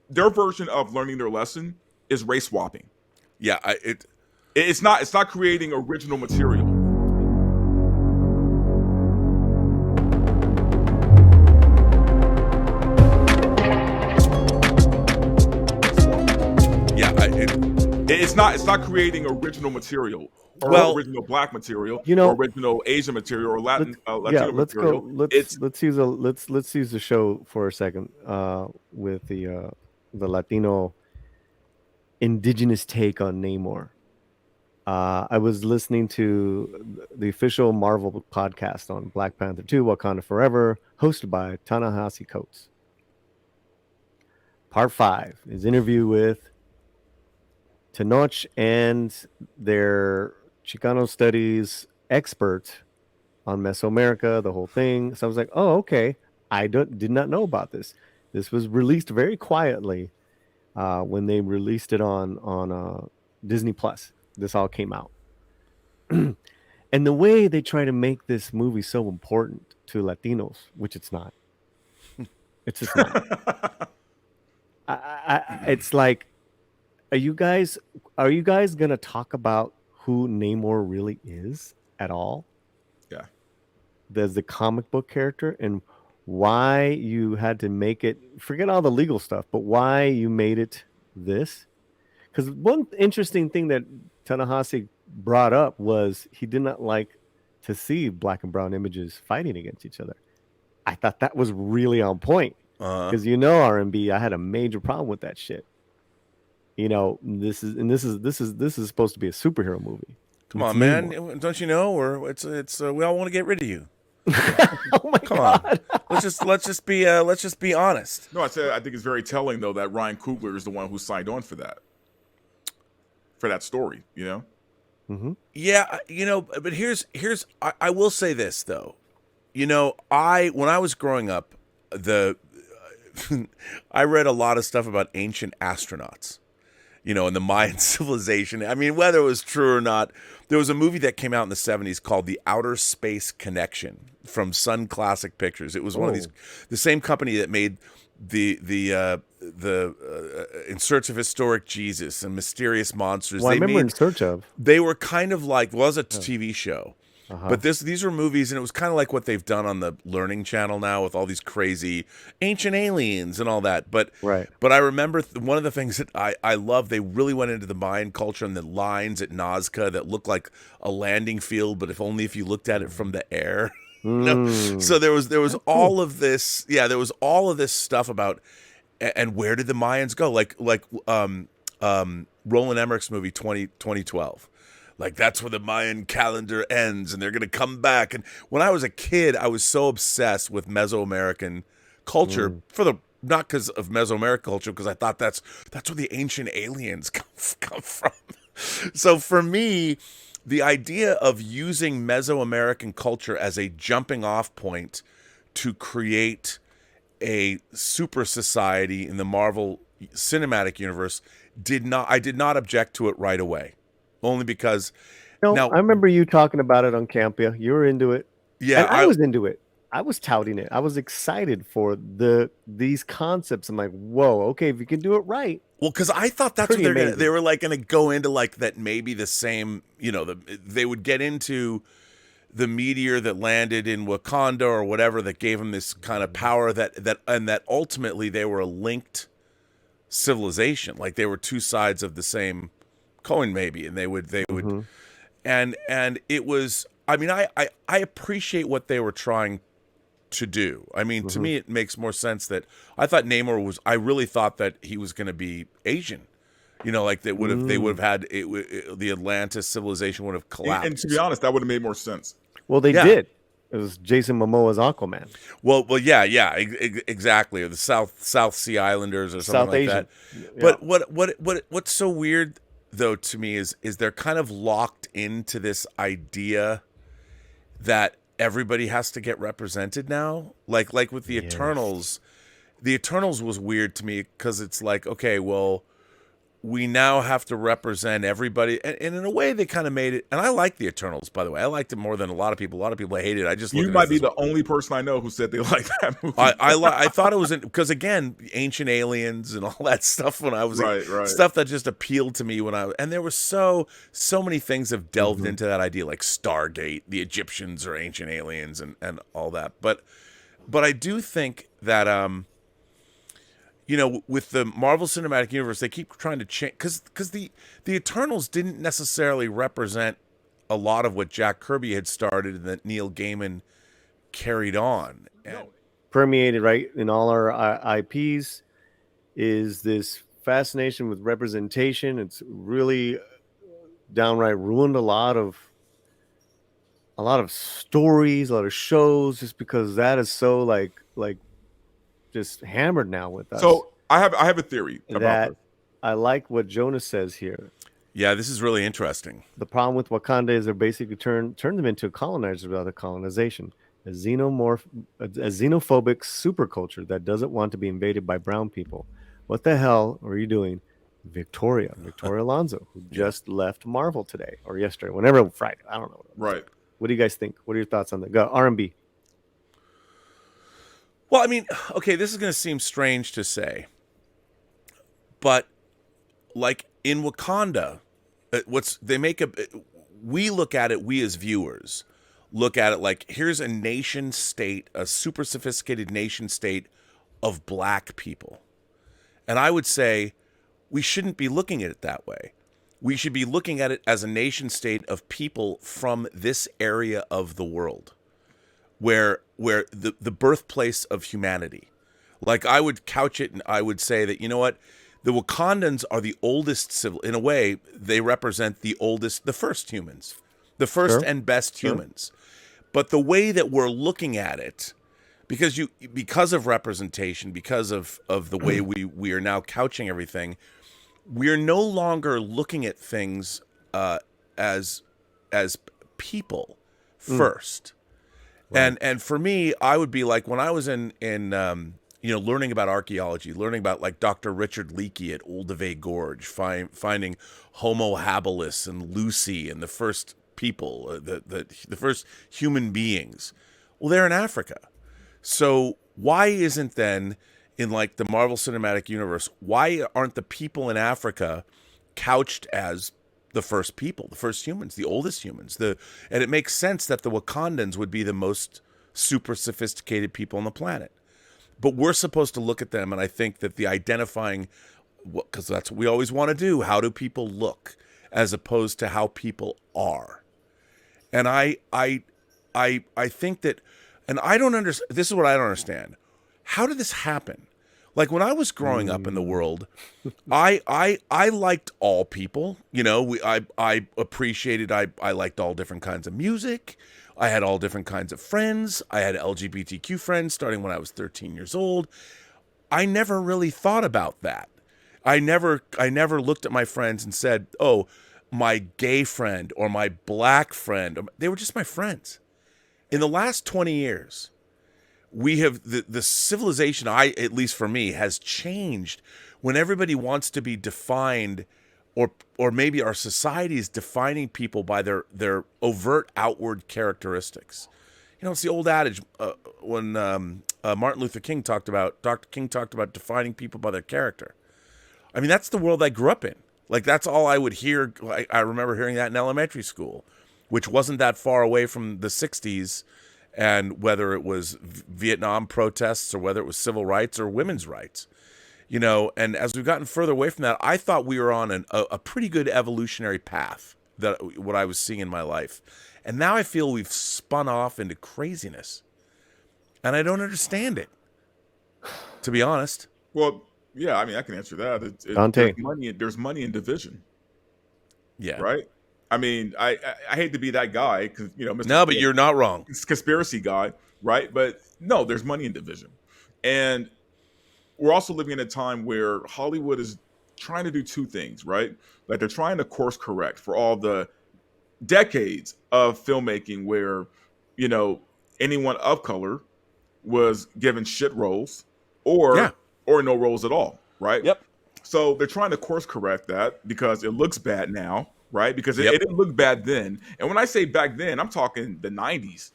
their version of learning their lesson is race swapping. Yeah, It's not creating original material. yeah, It's not creating original material, or original Black material, or original Asian material, or Latino material. Let's use the show for a second with the Latino indigenous take on Namor. I was listening to the official Marvel podcast on Black Panther 2, Wakanda Forever, hosted by Ta-Nehisi Coates. Part 5 is interview with Tenoch and their Chicano studies expert on Mesoamerica, the whole thing. So I was like, oh, okay. I did not know about this. This was released very quietly when they released it on Disney Plus. This all came out. And the way they try to make this movie so important to Latinos, which it's not. It's just not. It's like, are you guys gonna talk about who Namor really is at all? Yeah. There's the comic book character and why you had to make it, forget all the legal stuff, but why you made it this. Because one interesting thing that Ta-Nehisi brought up was he did not like to see black and brown images fighting against each other. I thought that was really on point. Because R&B, I had a major problem with that shit. This is supposed to be a superhero movie. Come on, man! Don't you know? Or it's we all want to get rid of you. Oh my God! On. Let's just be honest. No, I think it's very telling though that Ryan Coogler is the one who signed on for that story. Mm-hmm. Yeah, but here's I will say this though. When I was growing up, I read a lot of stuff about ancient astronauts. And the Mayan civilization. I mean, whether it was true or not, there was a movie that came out in the 70s called The Outer Space Connection from Sun Classic Pictures. It was one of these, the same company that made the In Search of Historic Jesus and Mysterious Monsters. Well, I remember In Search of. They were kind of like, was a TV show. But these were movies, and it was kind of like what they've done on the Learning Channel now with all these crazy ancient aliens and all that. But I remember one of the things that I love, they really went into the Mayan culture and the lines at Nazca that looked like a landing field, but if you looked at it from the air. So there was all of this, there was all of this stuff about, and where did the Mayans go? Like Roland Emmerich's movie 2012. Like, that's where the Mayan calendar ends, and they're going to come back. And when I was a kid, I was so obsessed with Mesoamerican culture, not because of Mesoamerican culture, because I thought that's where the ancient aliens come from. So for me, the idea of using Mesoamerican culture as a jumping off point to create a super society in the Marvel Cinematic Universe I did not object to it right away. Only because now I remember you talking about it on Campia. You were into it. Yeah, and I was into it. I was touting it. I was excited for these concepts. I'm like, whoa, okay, if you can do it right. Well, because I thought that's what they were like going to go into, like that maybe the same, they would get into the meteor that landed in Wakanda or whatever that gave them this kind of power that ultimately they were a linked civilization, like they were two sides of the same coin maybe, and they would and it was, I mean, I appreciate what they were trying to do. I mean, to me it makes more sense that I really thought that he was going to be Asian, like they would have had the Atlantis civilization would have collapsed. And to be honest, that would have made more sense. Well, they did. It was Jason Momoa's Aquaman. Well, exactly. Or the South Sea Islanders or something South like Asian. that. But what's so weird though to me is they're kind of locked into this idea that everybody has to get represented now. Like with the Eternals. The Eternals was weird to me because it's like, okay, well, we now have to represent everybody, and in a way they kind of made it. And I like the Eternals, by the way. I liked it more than a lot of people. A lot of people hate it. I just you might be the only person I know who said they like that movie. I thought it was because again, ancient aliens and all that stuff when I was stuff that just appealed to me and there were so many things have delved into that idea, like Stargate, the Egyptians are ancient aliens and all that. But I do think that with the Marvel Cinematic Universe, they keep trying to change because the Eternals didn't necessarily represent a lot of what Jack Kirby had started and that Neil Gaiman carried on and permeated right in all our IPs is this fascination with representation. It's really downright ruined a lot of stories, a lot of shows, just because that is so like just hammered now with us. So I have a theory about that this. I like what Jonas says here. Yeah, this is really interesting. The problem with Wakanda is they're basically turned them into colonizers without a colonization. A xenophobic superculture that doesn't want to be invaded by brown people. What the hell are you doing? Victoria Alonso, who just left Marvel today or yesterday, whenever, Friday. I don't know. Right. What do you guys think? What are your thoughts on that? Go R&B. Well, I mean, okay, this is going to seem strange to say, but like in Wakanda, we look at it, we as viewers look at it like, here's a nation state, a super sophisticated nation state of black people. And I would say we shouldn't be looking at it that way. We should be looking at it as a nation state of people from this area of the world, where the birthplace of humanity. Like I would couch it and I would say that, you know what, the Wakandans are the oldest in a way, they represent the first humans, the first and best humans. But the way that we're looking at it, because of representation, because of the way we are now couching everything, we're no longer looking at things as people first. Right. And for me, I would be like, when I was in learning about archaeology, learning about like Dr. Richard Leakey at Olduvai Gorge, finding Homo habilis and Lucy and the first people, the first human beings. Well, they're in Africa. So why isn't then in like the Marvel Cinematic Universe, why aren't the people in Africa couched as the first people, the first humans, the oldest humans? And it makes sense that the Wakandans would be the most super sophisticated people on the planet. But we're supposed to look at them, and I think that the identifying, because that's what we always want to do, how do people look, as opposed to how people are. And I think that, and I don't understand, this is what I don't understand. How did this happen? Like when I was growing up in the world, I liked all people. I appreciated, I liked all different kinds of music. I had all different kinds of friends. I had LGBTQ friends starting when I was 13 years old. I never really thought about that. I never looked at my friends and said, oh, my gay friend or my black friend. They were just my friends. In the last 20 years, we have the civilization, at least for me, has changed when everybody wants to be defined, or maybe our society is defining people by their overt outward characteristics. It's the old adage when Martin Luther King Dr. King talked about defining people by their character. I mean, that's the world I grew up in. Like, that's all I would hear. I remember hearing that in elementary school, which wasn't that far away from the 60s, and whether it was Vietnam protests or whether it was civil rights or women's rights. And as we've gotten further away from that, I thought we were on a pretty good evolutionary path, that what I was seeing in my life. And now I feel we've spun off into craziness. And I don't understand it, to be honest. Well, yeah, I mean, I can answer that. Dante. There's money in division. Yeah. Right? I mean, I hate to be that guy, because, Mr. No, but you're not wrong. Conspiracy guy, right? But no, there's money in division. And we're also living in a time where Hollywood is trying to do two things, right? Like, they're trying to course correct for all the decades of filmmaking where, anyone of color was given shit roles or no roles at all, right? Yep. So they're trying to course correct that because it looks bad now, right? Because it Yep. didn't look bad then. And when I say back then, I'm talking the 90s.